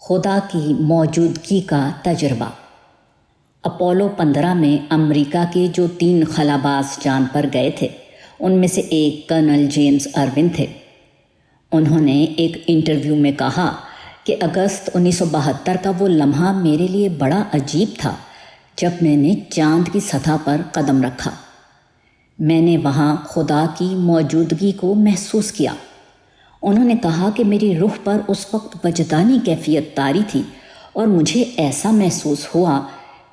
خدا کی موجودگی کا تجربہ۔ اپولو 15 میں امریکہ کے جو 3 خلاباز چاند پر گئے تھے ان میں سے ایک کرنل جیمز ارون تھے۔ انہوں نے ایک انٹرویو میں کہا کہ اگست 1972 کا وہ لمحہ میرے لیے بڑا عجیب تھا جب میں نے چاند کی سطح پر قدم رکھا۔ میں نے وہاں خدا کی موجودگی کو محسوس کیا۔ انہوں نے کہا کہ میری روح پر اس وقت وجدانی کیفیت طاری تھی اور مجھے ایسا محسوس ہوا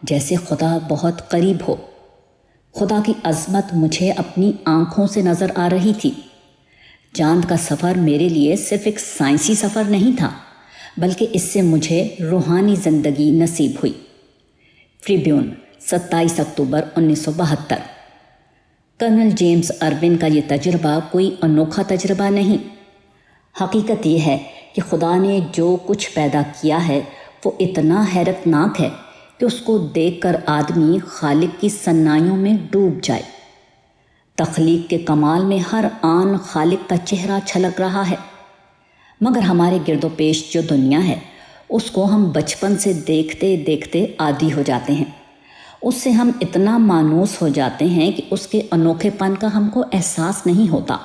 جیسے خدا بہت قریب ہو۔ خدا کی عظمت مجھے اپنی آنکھوں سے نظر آ رہی تھی۔ چاند کا سفر میرے لیے صرف ایک سائنسی سفر نہیں تھا بلکہ اس سے مجھے روحانی زندگی نصیب ہوئی۔ ٹریبیون، 27 اکتوبر 1972۔ کرنل جیمز ارون کا یہ تجربہ کوئی انوکھا تجربہ نہیں۔ حقیقت یہ ہے کہ خدا نے جو کچھ پیدا کیا ہے وہ اتنا حیرت ناک ہے کہ اس کو دیکھ کر آدمی خالق کی صنائیوں میں ڈوب جائے۔ تخلیق کے کمال میں ہر آن خالق کا چہرہ چھلک رہا ہے، مگر ہمارے گرد و پیش جو دنیا ہے اس کو ہم بچپن سے دیکھتے دیکھتے عادی ہو جاتے ہیں۔ اس سے ہم اتنا مانوس ہو جاتے ہیں کہ اس کے انوکھے پن کا ہم کو احساس نہیں ہوتا۔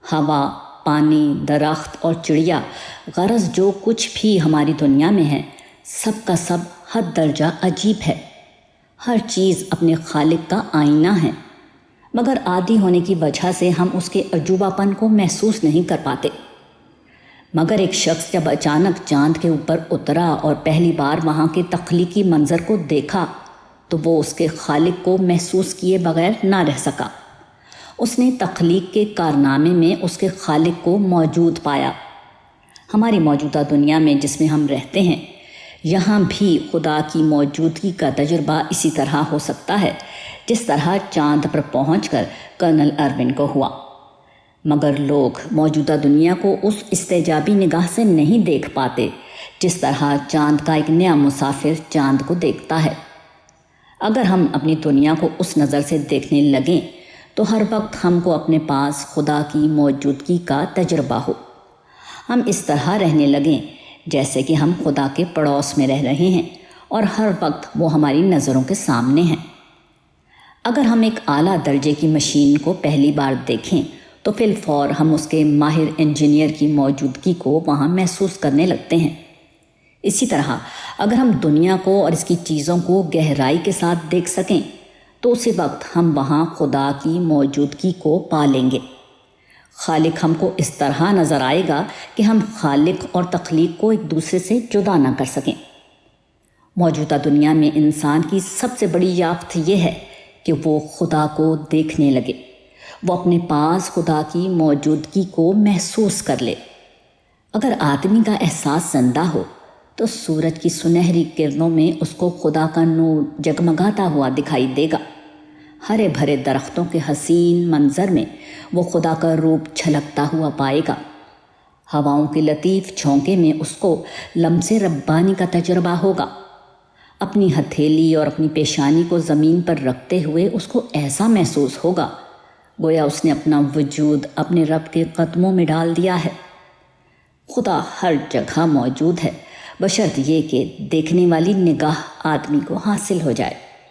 ہوا، پانی، درخت اور چڑیا، غرض جو کچھ بھی ہماری دنیا میں ہے سب کا سب حد درجہ عجیب ہے۔ ہر چیز اپنے خالق کا آئینہ ہے، مگر عادی ہونے کی وجہ سے ہم اس کے عجوبہ پن کو محسوس نہیں کر پاتے۔ مگر ایک شخص جب اچانک چاند کے اوپر اترا اور پہلی بار وہاں کے تخلیقی منظر کو دیکھا تو وہ اس کے خالق کو محسوس کیے بغیر نہ رہ سکا۔ اس نے تخلیق کے کارنامے میں اس کے خالق کو موجود پایا۔ ہماری موجودہ دنیا میں جس میں ہم رہتے ہیں یہاں بھی خدا کی موجودگی کا تجربہ اسی طرح ہو سکتا ہے جس طرح چاند پر پہنچ کر کرنل ارون کو ہوا، مگر لوگ موجودہ دنیا کو اس استجابی نگاہ سے نہیں دیکھ پاتے جس طرح چاند کا ایک نیا مسافر چاند کو دیکھتا ہے۔ اگر ہم اپنی دنیا کو اس نظر سے دیکھنے لگیں تو ہر وقت ہم کو اپنے پاس خدا کی موجودگی کا تجربہ ہو۔ ہم اس طرح رہنے لگیں جیسے کہ ہم خدا کے پڑوس میں رہ رہے ہیں اور ہر وقت وہ ہماری نظروں کے سامنے ہیں۔ اگر ہم ایک اعلیٰ درجے کی مشین کو پہلی بار دیکھیں تو فی الفور ہم اس کے ماہر انجینئر کی موجودگی کو وہاں محسوس کرنے لگتے ہیں۔ اسی طرح اگر ہم دنیا کو اور اس کی چیزوں کو گہرائی کے ساتھ دیکھ سکیں تو اسی وقت ہم وہاں خدا کی موجودگی کو پا لیں گے۔ خالق ہم کو اس طرح نظر آئے گا کہ ہم خالق اور تخلیق کو ایک دوسرے سے جدا نہ کر سکیں۔ موجودہ دنیا میں انسان کی سب سے بڑی یافت یہ ہے کہ وہ خدا کو دیکھنے لگے، وہ اپنے پاس خدا کی موجودگی کو محسوس کر لے۔ اگر آدمی کا احساس زندہ ہو تو سورج کی سنہری کرنوں میں اس کو خدا کا نور جگمگاتا ہوا دکھائی دے گا۔ ہرے بھرے درختوں کے حسین منظر میں وہ خدا کا روپ چھلکتا ہوا پائے گا۔ ہواؤں کے لطیف جھونکے میں اس کو لمس ربانی کا تجربہ ہوگا۔ اپنی ہتھیلی اور اپنی پیشانی کو زمین پر رکھتے ہوئے اس کو ایسا محسوس ہوگا گویا اس نے اپنا وجود اپنے رب کے قدموں میں ڈال دیا ہے۔ خدا ہر جگہ موجود ہے بشرط یہ کہ دیکھنے والی نگاہ آدمی کو حاصل ہو جائے۔